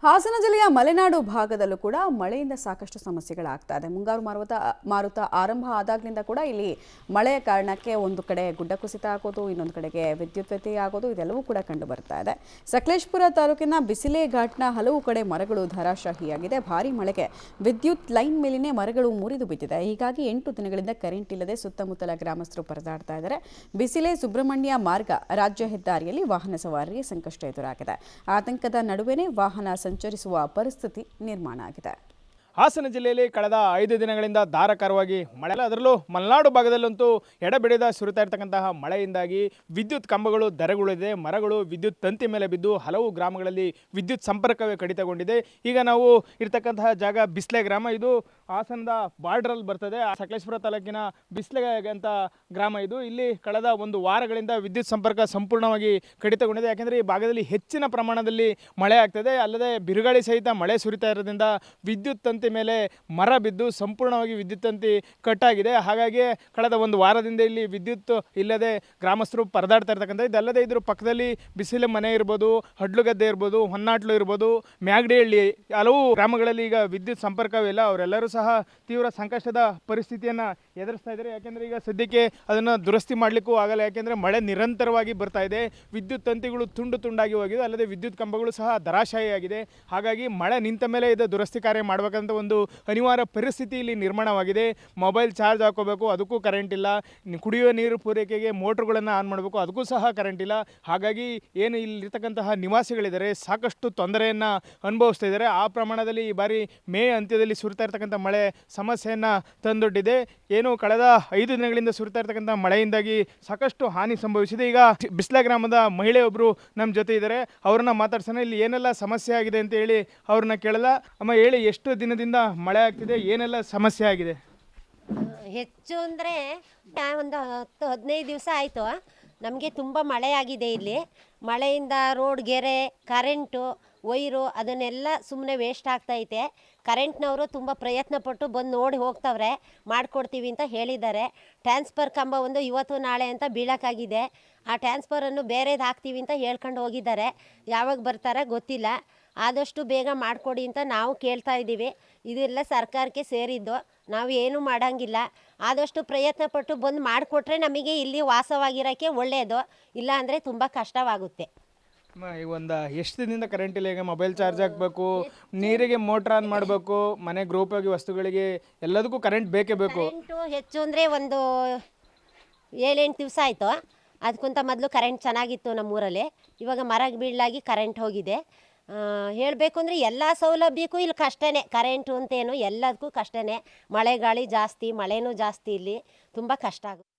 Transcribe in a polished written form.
ಹಾಸನ ಜಿಲ್ಲೆಯ ಮಲೆನಾಡು ಭಾಗದಲ್ಲೂ ಕೂಡ ಮಳೆಯಿಂದ ಸಾಕಷ್ಟು ಸಮಸ್ಯೆಗಳಾಗ್ತಾ ಇದೆ. ಮುಂಗಾರು ಮಾರುತ ಆರಂಭ ಆದಾಗ್ಲಿಂದ ಕೂಡ ಇಲ್ಲಿ ಮಳೆಯ ಕಾರಣಕ್ಕೆ ಒಂದು ಕಡೆ ಗುಡ್ಡ ಕುಸಿತ ಆಗೋದು, ಇನ್ನೊಂದು ಕಡೆಗೆ ವಿದ್ಯುತ್ ವ್ಯತ್ಯಯ ಆಗೋದು ಇದೆಲ್ಲವೂ ಕೂಡ ಕಂಡು ಬರ್ತಾ ಇದೆ. ಸಕಲೇಶಪುರ ತಾಲೂಕಿನ ಬಿಸಿಲೆ ಘಾಟ್ನ ಹಲವು ಕಡೆ ಮರಗಳು ಧರಾಶಾಹಿಯಾಗಿದೆ. ಭಾರೀ ಮಳೆಗೆ ವಿದ್ಯುತ್ ಲೈನ್ ಮೇಲಿನೇ ಮರಗಳು ಮುರಿದು ಬಿದ್ದಿದೆ. ಹೀಗಾಗಿ 8 ದಿನಗಳಿಂದ ಕರೆಂಟ್ ಇಲ್ಲದೆ ಸುತ್ತಮುತ್ತಲ ಗ್ರಾಮಸ್ಥರು ಪರದಾಡ್ತಾ ಇದ್ದಾರೆ. ಬಿಸಿಲೆ ಸುಬ್ರಹ್ಮಣ್ಯ ಮಾರ್ಗ ರಾಜ್ಯ ಹೆದ್ದಾರಿಯಲ್ಲಿ ವಾಹನ ಸವಾರರಿಗೆ ಸಂಕಷ್ಟ ಎದುರಾಗಿದೆ. ಆತಂಕದ ನಡುವೆನೇ ವಾಹನ ಸಂಚರಿಸುವ ಪರಿಸ್ಥಿತಿ ನಿರ್ಮಾಣ ಆಗಿದೆ. ಹಾಸನ ಜಿಲ್ಲೆಯಲ್ಲಿ ಕಳೆದ 5 ದಿನಗಳಿಂದ ಧಾರಾಕಾರವಾಗಿ ಮಳೆ, ಅದರಲ್ಲೂ ಮಲೆನಾಡು ಭಾಗದಲ್ಲಂತೂ ಎಡಬಿಡದ ಸುರಿತಾ ಇರತಕ್ಕಂತಹ ಮಳೆಯಿಂದಾಗಿ ವಿದ್ಯುತ್ ಕಂಬಗಳು ಧರೆಗುಳಿದೆ, ಮರಗಳು ವಿದ್ಯುತ್ ತಂತಿ ಮೇಲೆ ಬಿದ್ದು ಹಲವು ಗ್ರಾಮಗಳಲ್ಲಿ ವಿದ್ಯುತ್ ಸಂಪರ್ಕವೇ ಕಡಿತಗೊಂಡಿದೆ. ಈಗ ನಾವು ಇರ್ತಕ್ಕಂತಹ ಜಾಗ ಬಿಸ್ಲೆ ಗ್ರಾಮ. ಇದು ಹಾಸನದ ಬಾರ್ಡ್ರಲ್ಲಿ ಬರ್ತದೆ. ಸಕಲೇಶಪುರ ತಾಲೂಕಿನ ಬಿಸ್ಲೆ ಅಂತ ಗ್ರಾಮ ಇದು. ಇಲ್ಲಿ ಕಳೆದ 1 ವಾರಗಳಿಂದ ವಿದ್ಯುತ್ ಸಂಪರ್ಕ ಸಂಪೂರ್ಣವಾಗಿ ಕಡಿತಗೊಂಡಿದೆ. ಯಾಕೆಂದರೆ ಈ ಭಾಗದಲ್ಲಿ ಹೆಚ್ಚಿನ ಪ್ರಮಾಣದಲ್ಲಿ ಮಳೆ ಆಗ್ತದೆ. ಅಲ್ಲದೆ ಬಿರುಗಾಳಿ ಸಹಿತ ಮಳೆ ಸುರಿತಾ ಇರೋದ್ರಿಂದ ವಿದ್ಯುತ್ ತಂತಿ ಮೇಲೆ ಮರ ಬಿದ್ದು ಸಂಪೂರ್ಣವಾಗಿ ವಿದ್ಯುತ್ ತಂತಿ ಕಟ್ಟಾಗಿದೆ. ಹಾಗಾಗಿ ಕಳೆದ 1 ವಾರದಿಂದ ಇಲ್ಲಿ ವಿದ್ಯುತ್ ಇಲ್ಲದೆ ಗ್ರಾಮಸ್ಥರು ಪರದಾಡ್ತಾ ಇರ್ತಕ್ಕಂಥ. ಇದಲ್ಲದೆ ಇದ್ರ ಪಕ್ಕದಲ್ಲಿ ಬಿಸಿಲು ಮನೆ ಇರ್ಬೋದು, ಹಡ್ಲುಗದ್ದೆ ಇರ್ಬೋದು, ಹೊನ್ನಾಟ್ಲು ಇರ್ಬೋದು, ಮ್ಯಾಗಡಿಹಳ್ಳಿ ಹಲವು ಗ್ರಾಮಗಳಲ್ಲಿ ಈಗ ವಿದ್ಯುತ್ ಸಂಪರ್ಕವಿಲ್ಲ. ಅವರೆಲ್ಲರೂ ಸಹ ತೀವ್ರ ಸಂಕಷ್ಟದ ಪರಿಸ್ಥಿತಿಯನ್ನು ಎದುರಿಸ್ತಾ ಇದ್ದಾರೆ. ಯಾಕೆಂದರೆ ಈಗ ಸದ್ಯಕ್ಕೆ ಅದನ್ನು ದುರಸ್ತಿ ಮಾಡಲಿಕ್ಕೂ ಆಗಲ್ಲ. ಯಾಕೆಂದರೆ ಮಳೆ ನಿರಂತರವಾಗಿ ಬರ್ತಾ ಇದೆ. ವಿದ್ಯುತ್ ತಂತಿಗಳು ತುಂಡು ತುಂಡಾಗಿ ಹೋಗಿದೆ. ಅಲ್ಲದೆ ವಿದ್ಯುತ್ ಕಂಬಗಳು ಸಹ ಧರಾಶಾಹಿಯಾಗಿದೆ. ಹಾಗಾಗಿ ಮಳೆ ನಿಂತ ಮೇಲೆ ಇದು ದುರಸ್ತಿ ಕಾರ್ಯ ಮಾಡಬೇಕಂತ ಒಂದು ಅನಿವಾರ್ಯ ಪರಿಸ್ಥಿತಿ ಇಲ್ಲಿ ನಿರ್ಮಾಣವಾಗಿದೆ. ಮೊಬೈಲ್ ಚಾರ್ಜ್ ಹಾಕೋಬೇಕು, ಅದಕ್ಕೂ ಕರೆಂಟ್ ಇಲ್ಲ. ಕುಡಿಯುವ ನೀರು ಪೂರೈಕೆಗೆ ಮೋಟ್ರುಗಳನ್ನು ಆನ್ ಮಾಡಬೇಕು, ಅದಕ್ಕೂ ಸಹ ಕರೆಂಟ್ ಇಲ್ಲ. ಹಾಗಾಗಿ ಏನು ಇಲ್ಲಿರ್ತಕ್ಕಂತಹ ನಿವಾಸಿಗಳಿದ್ದಾರೆ ಸಾಕಷ್ಟು ತೊಂದರೆಯನ್ನು ಅನುಭವಿಸ್ತಾ ಇದ್ದಾರೆ. ಆ ಪ್ರಮಾಣದಲ್ಲಿ ಈ ಬಾರಿ ಮೇ ಅಂತ್ಯದಲ್ಲಿ ಸುರಿತಾ ಇರ್ತಕ್ಕಂಥ ಮಳೆ ಸಮಸ್ಯೆಯನ್ನು ತಂದೊಡ್ಡಿದೆ. ಏನು ಕಳೆದ 5 ದಿನಗಳಿಂದ ಸುರಿತಾ ಇರ್ತಕ್ಕಂಥ ಮಳೆಯಿಂದಾಗಿ ಸಾಕಷ್ಟು ಹಾನಿ ಸಂಭವಿಸಿದೆ. ಈಗ ಬಿಸ್ಲೆ ಗ್ರಾಮದ ಮಹಿಳೆಯೊಬ್ಬರು ನಮ್ಮ ಜೊತೆ ಇದ್ದಾರೆ. ಅವ್ರನ್ನ ಮಾತಾಡ್ಸೋಣ. ಇಲ್ಲಿ ಏನೆಲ್ಲ ಸಮಸ್ಯೆ ಆಗಿದೆ ಅಂತ ಹೇಳಿ ಅವ್ರನ್ನ ಕೇಳಲ್ಲ. ಅಮ್ಮ ಹೇಳಿ, ಎಷ್ಟು ದಿನದಿಂದ ಮಳೆ ಆಗ್ತಿದೆ, ಏನೆಲ್ಲ ಸಮಸ್ಯೆ ಆಗಿದೆ? ಹೆಚ್ಚು ಅಂದರೆ ಒಂದು 10-15 ದಿವಸ ಆಯಿತು. ನಮಗೆ ತುಂಬ ಮಳೆ ಆಗಿದೆ. ಇಲ್ಲಿ ಮಳೆಯಿಂದ ರೋಡ್, ಗೆರೆ, ಕರೆಂಟು ವೈರು ಅದನ್ನೆಲ್ಲ ಸುಮ್ಮನೆ ವೇಸ್ಟ್ ಆಗ್ತೈತೆ. ಕರೆಂಟ್ನವರು ತುಂಬ ಪ್ರಯತ್ನಪಟ್ಟು ಬಂದು ನೋಡಿ ಹೋಗ್ತವ್ರೆ, ಮಾಡಿಕೊಡ್ತೀವಿ ಅಂತ ಹೇಳಿದ್ದಾರೆ. ಟ್ರಾನ್ಸ್ಫರ್ ಕಂಬ ಒಂದು ಇವತ್ತು ನಾಳೆ ಅಂತ ಬೀಳೋಕ್ಕಾಗಿದೆ. ಆ ಟ್ರಾನ್ಸ್ಫರನ್ನು ಬೇರೆದು ಹಾಕ್ತೀವಿ ಅಂತ ಹೇಳ್ಕೊಂಡು ಹೋಗಿದ್ದಾರೆ. ಯಾವಾಗ ಬರ್ತಾರೆ ಗೊತ್ತಿಲ್ಲ. ಆದಷ್ಟು ಬೇಗ ಮಾಡಿಕೊಡಿ ಅಂತ ನಾವು ಕೇಳ್ತಾ ಇದ್ದೀವಿ. ಇದೆಲ್ಲ ಸರ್ಕಾರಕ್ಕೆ ಸೇರಿದ್ದು, ನಾವು ಏನೂ ಮಾಡೋಂಗಿಲ್ಲ. ಆದಷ್ಟು ಪ್ರಯತ್ನಪಟ್ಟು ಬಂದು ಮಾಡಿಕೊಟ್ರೆ ನಮಗೆ ಇಲ್ಲಿ ವಾಸವಾಗಿರೋಕ್ಕೆ ಒಳ್ಳೆಯದು. ಇಲ್ಲ ಅಂದರೆ ತುಂಬ ಕಷ್ಟವಾಗುತ್ತೆ. ಈಗ ಎಷ್ಟು ದಿನದಿಂದ ಕರೆಂಟ್ ಇಲ್ಲ? ಈಗ ಮೊಬೈಲ್ ಚಾರ್ಜ್ ಹಾಕಬೇಕು, ನೀರಿಗೆ ಮೋಟ್ರ್ ಆನ್ ಮಾಡಬೇಕು, ಮನೆ ಗೃಹೋಪಯೋಗಿ ವಸ್ತುಗಳಿಗೆ ಎಲ್ಲದಕ್ಕೂ ಕರೆಂಟ್ ಬೇಕೇ ಬೇಕು. ಹೆಚ್ಚು ಅಂದರೆ ಒಂದು 7-8 ದಿವಸ ಆಯಿತು. ಅದಕ್ಕಿಂತ ಮೊದಲು ಕರೆಂಟ್ ಚೆನ್ನಾಗಿತ್ತು ನಮ್ಮೂರಲ್ಲಿ. ಇವಾಗ ಮರ ಬೀಳಾಗಿ ಕರೆಂಟ್ ಹೋಗಿದೆ. ಹೇಳಬೇಕು ಅಂದರೆ ಎಲ್ಲ ಸೌಲಭ್ಯಕ್ಕೂ ಇಲ್ಲಿ ಕಷ್ಟನೇ. ಕರೆಂಟು ಅಂತೇನು ಎಲ್ಲದಕ್ಕೂ ಕಷ್ಟನೇ. ಮಳೆ ಗಾಳಿ ಜಾಸ್ತಿ, ಮಳೆನೂ ಜಾಸ್ತಿ, ಇಲ್ಲಿ ತುಂಬ ಕಷ್ಟ ಆಗುತ್ತೆ.